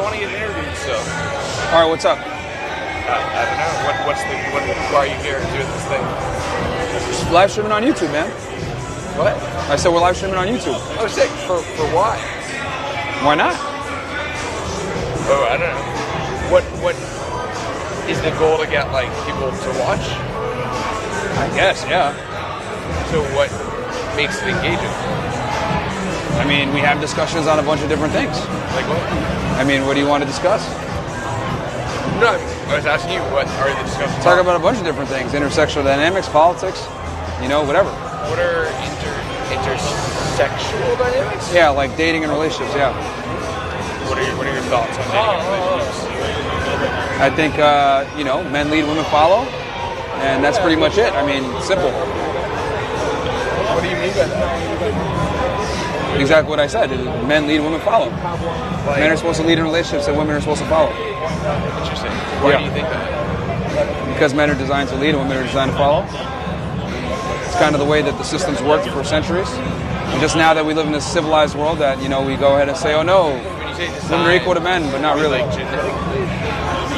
want to get interviewed still. All right, what's up? I don't know. Why are you here doing this thing? Just live streaming on YouTube, man. What? I said we're live streaming on YouTube. Oh, sick. For why? Why not? Oh, I don't know. What is the goal to get like people to watch? I guess, yeah. So what makes it engaging? I mean, we have discussions on a bunch of different things. Like what? I mean, what do you want to discuss? No, I was asking you, what are the discussions? Talk about a bunch of different things. Intersectional dynamics, politics, whatever. What are intersexual dynamics? Yeah, like dating and relationships, yeah. What are your thoughts on dating and relationships? I think, men lead, women follow. And that's pretty much it. I mean, simple. What do you mean by that? Exactly what I said. Men lead, women follow. Men are supposed to lead in relationships and women are supposed to follow. Interesting. Why do you think that? Because men are designed to lead and women are designed to follow. It's kind of the way that the systems worked for centuries. And just now that we live in this civilized world that, we go ahead and say, oh no, women are equal to men, but not really.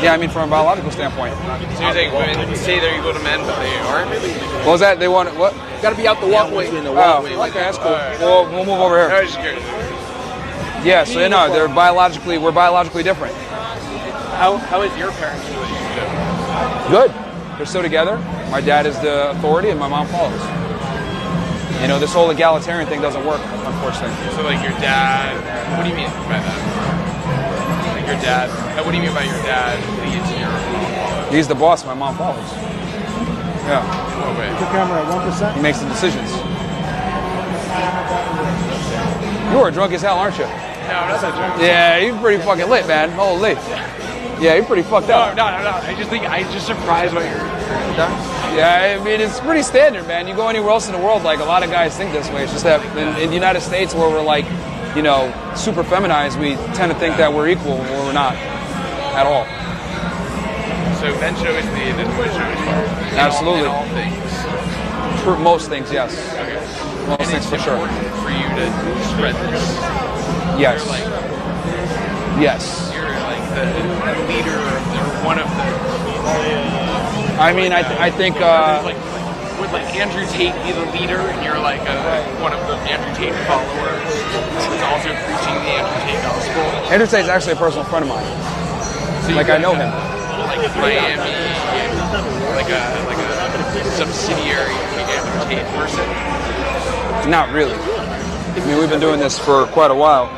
Yeah, I mean from a biological standpoint. So you're saying women say they're equal to men, but they aren't really? What was that? They want what? Got to be out the walkway. Oh, okay, that's cool. We'll move over here. I was just curious. Yeah, so we're biologically different. How is your parents' relationship? Good. They're still together. My dad is the authority and my mom follows. This whole egalitarian thing doesn't work, unfortunately. So like your dad, what do you mean by that? Your dad, what do you mean by your dad leads and your mom follows? He's the boss, my mom follows. Yeah. No way. The camera at 1%. He makes the decisions. You are drunk as hell, aren't you? No, I'm not that drunk. Yeah, you're pretty fucking lit, man. Holy. Yeah, you're pretty fucked up. No. I just surprised by your done. Yeah, I mean, it's pretty standard, man. You go anywhere else in the world, like, a lot of guys think this way. It's just that in the United States, where we're, like, super feminized, we tend to think that we're equal when we're not at all. So men should always lead and women should always follow. Absolutely. In all things. For most things, yes. Okay. Most things, for sure. Important for you to spread this. Yes. You're like the leader or one of the. I mean, I think. Would like Andrew Tate be the leader, and you're like one of the Andrew Tate followers who's also preaching the Andrew Tate gospel? Andrew Tate's actually a personal friend of mine. So I know him. Like Miami, like a subsidiary of the Andrew Tate person. Not really. I mean, we've been doing this for quite a while.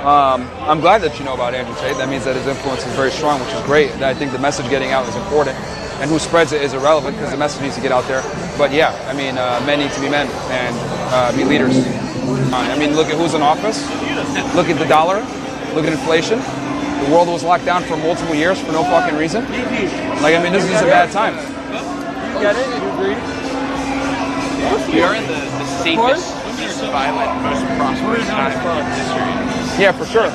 I'm glad that you know about Andrew Tate. That means that his influence is very strong, which is great. I think the message getting out is important. And who spreads it is irrelevant because the message needs to get out there. But yeah, I mean, men need to be men and be leaders. I mean, look at who's in office. Look at the dollar. Look at inflation. The world was locked down for multiple years for no fucking reason. Like, I mean, this is just a bad time. You get it? You agree? We are in the safest, most violent, most prosperous time in history. Yeah, for sure.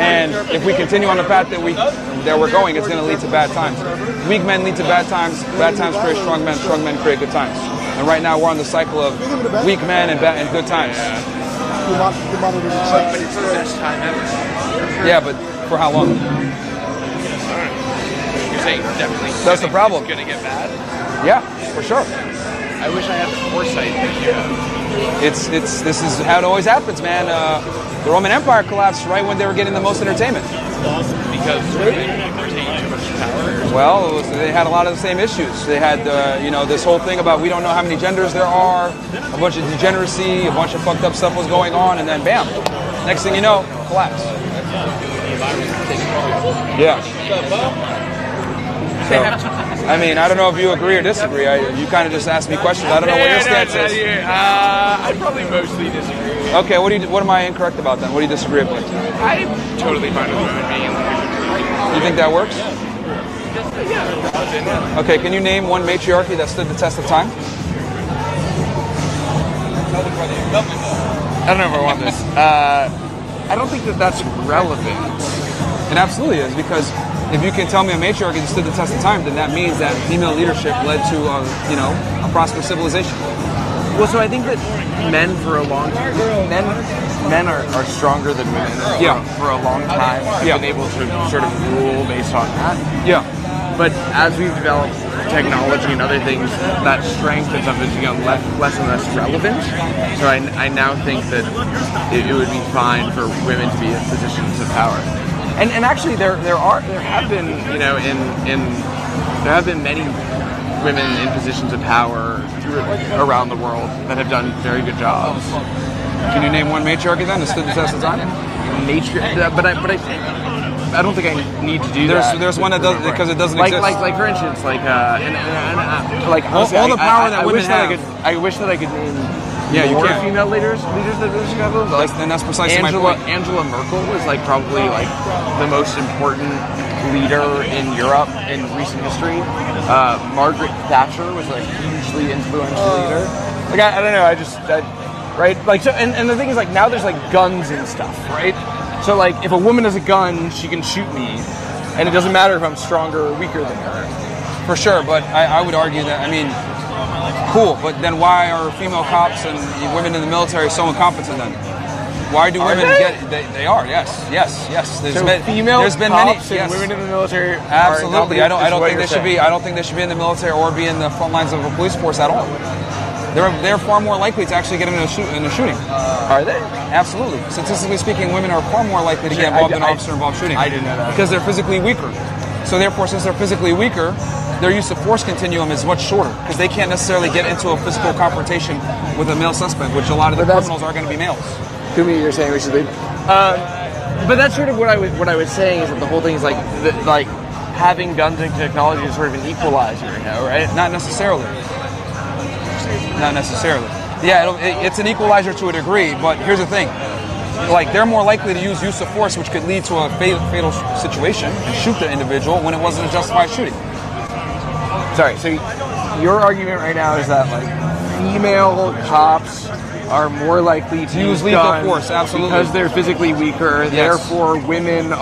And if we continue on the path that we're going, it's going to lead to bad times. Weak men lead to bad times create strong men create good times. And right now we're on the cycle of weak men and good times. But it's the best time ever. Yeah, but for how long? You're saying definitely. That's the problem. It's going to get bad? Yeah, for sure. I wish I had the foresight that you have. This is how it always happens, man. The Roman Empire collapsed right when they were getting the most entertainment. Because women were taking too much power. Well, they had a lot of the same issues. They had, this whole thing about we don't know how many genders there are, a bunch of degeneracy, a bunch of fucked up stuff was going on, and then bam, next thing you know, collapse. Yeah. So, I mean, I don't know if you agree or disagree. You kind of just asked me questions. I don't know what your stance is. I probably mostly disagree. Okay, what am I incorrect about then? What do you disagree with? I'm totally fine with women being in leadership. You think that works? Yeah. Okay, can you name one matriarchy that stood the test of time? I don't know if I want this. I don't think that that's relevant. It absolutely is, because if you can tell me a matriarchy that stood the test of time, then that means that female leadership led to a prosperous civilization. Well, so I think that men for a long time, men are stronger than women. Yeah. For a long time, have Yeah. been able to sort of rule based on that. Yeah. But as we've developed technology and other things, that strength and stuff has become less and less relevant. So I now think that it would be fine for women to be in positions of power. And actually there have been, you know, there have been many women in positions of power around the world that have done very good jobs. Can you name one matriarchy then that stood the test of time? I don't think I need to do that. There's one that does because it doesn't exist. Like for instance, like like all the power that women have. I wish that I could name You more can. female leaders that really should have them. And that's precisely my point. Angela Merkel was like probably like the most important leader in Europe in recent history. Margaret Thatcher was a hugely influential leader. Like I don't know, right? Like so, and the thing is like now there's like guns and stuff, right? So like if a woman has a gun, she can shoot me, and it doesn't matter if I'm stronger or weaker than her. For sure, but I would argue that, I mean, cool, but then why are female cops and women in the military so incompetent then? Why do women they are, yes. There's been many and women in the military absolutely. are I don't think they should be in the military or be in the front lines of a police force at all. They're far more likely to actually get in a shooting. Are they? Absolutely. Statistically speaking, women are far more likely to get involved in officer-involved shooting. I didn't know that. Because they're physically weaker. So therefore, since they're physically weaker, their use of force continuum is much shorter because they can't necessarily get into a physical confrontation with a male suspect, which a lot of the criminals are going to be males. To me, you're saying we should leave. But that's sort of what I was saying is that the whole thing is like having guns and technology is sort of an equalizer, you know, right? Not necessarily. Yeah, it's an equalizer to a degree, but here's the thing. Like, they're more likely to use of force, which could lead to a fatal situation and shoot the individual when it wasn't a justified shooting. Sorry, so your argument right now is that, like, female cops are more likely to use lethal force, absolutely. Because they're physically weaker, therefore women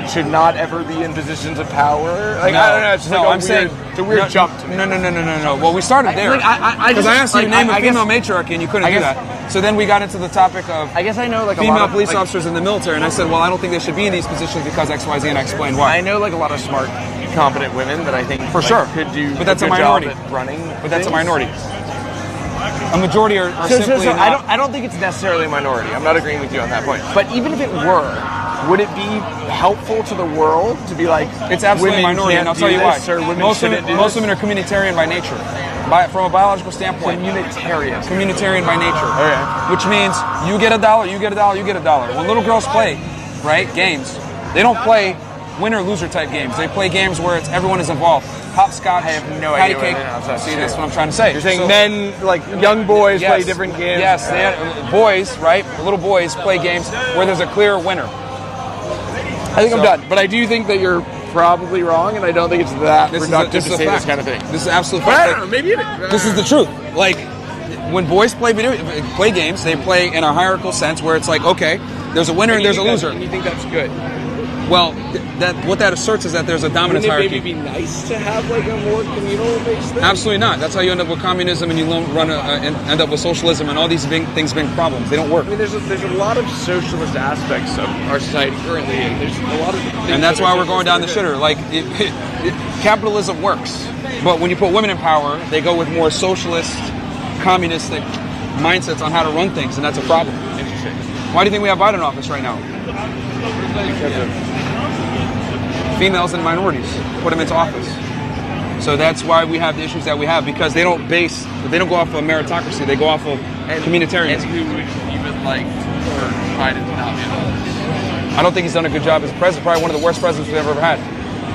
should not ever be in positions of power. Like, I don't know, it's just it's a weird jump to me. No. Well, we started there. Because I asked you to name a female matriarchy and you couldn't do that. So then we got into the topic of I guess I know like female a lot of police officers in the military, and I said, well, I don't think they should be in these positions because X, Y, Z, and I explained why. I know like a lot of smart, competent women that I think for sure could do but that's a good minority. job at running. But that's a minority. A majority are simply not. I don't think it's necessarily a minority. I'm not agreeing with you on that point. But even if it were, would it be helpful to the world to be like it's absolutely a minority, and I'll tell you why. Most women are communitarian by nature. From a biological standpoint. Communitarian by nature. Okay. Which means you get a dollar, you get a dollar, you get a dollar. When little girls play, right, games, they don't play winner loser type games. They play games where everyone is involved. Hopscotch, I have no patty idea. Cake. See, that's what I'm trying to say. You're saying men, like young boys, play different games. Yes, boys, right? Little boys play games where there's a clear winner. I think I'm done, but I do think that you're probably wrong, and I don't think it's that productive to say this kind of thing. This is absolute fact. fact. I don't know, maybe it is. This is the truth. Like, when boys play games, they play in a hierarchical sense where it's like, okay, there's a winner and there's a loser. And you think that's good? Well, what that asserts is that there's a dominance hierarchy. Wouldn't it maybe be nice to have like a more communal-based thing? Absolutely not. That's how you end up with communism, and you end up with socialism, and all these things being problems. They don't work. I mean, there's a lot of socialist aspects of our society currently, and there's a lot of things. And that's why we're going down the shitter. Like, capitalism works, but when you put women in power, they go with more socialist, communistic mindsets on how to run things, and that's a problem. Interesting. Why do you think we have Biden in office right now? Females and minorities put them into office. So that's why we have the issues that we have, because they don't go off of meritocracy, they go off of communitarianism. And who would you would like for Biden to not be in office? I don't think he's done a good job as a president. Probably one of the worst presidents we've ever had. Who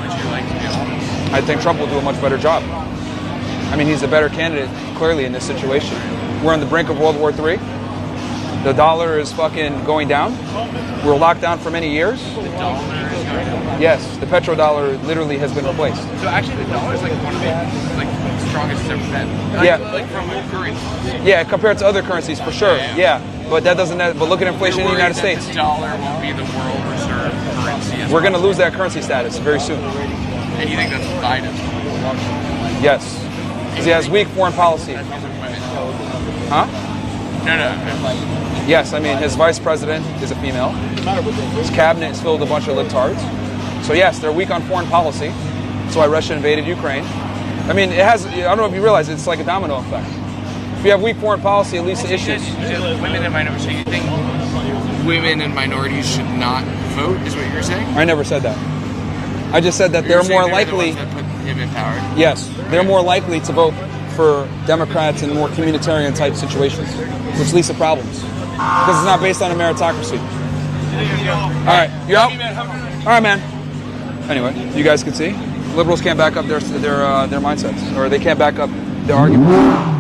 would you like to be in office? I think Trump will do a much better job. I mean, he's a better candidate, clearly, in this situation. We're on the brink of World War III. The dollar is fucking going down. We're locked down for many years. The dollar is going down. Yes, the petrodollar literally has been replaced. So actually, the dollar is like one of the strongest it's ever been. Like from all currencies. Yeah, compared to other currencies, for sure. Yeah. But that doesn't. But look at inflation in the United States. The dollar will be the world reserve currency. We're going to lose that currency status very soon. And you think that's Biden? Yes, because he has weak foreign policy. Huh? No. Yes, I mean, his vice president is a female. His cabinet is filled with a bunch of libtards. So yes, they're weak on foreign policy. That's why Russia invaded Ukraine. I mean, it has, I don't know if you realize, it's like a domino effect. If you have weak foreign policy, it leads to issues. Women and minorities. So you think women and minorities should not vote, is what you're saying? I never said that. I just said that they're more likely. The ones that put him in power. Yes, they're more likely to vote for Democrats in more communitarian type situations, which leads to problems. Because it's not based on a meritocracy. All right, you out? All right, man. Anyway, you guys can see, liberals can't back up their mindsets, or they can't back up their argument.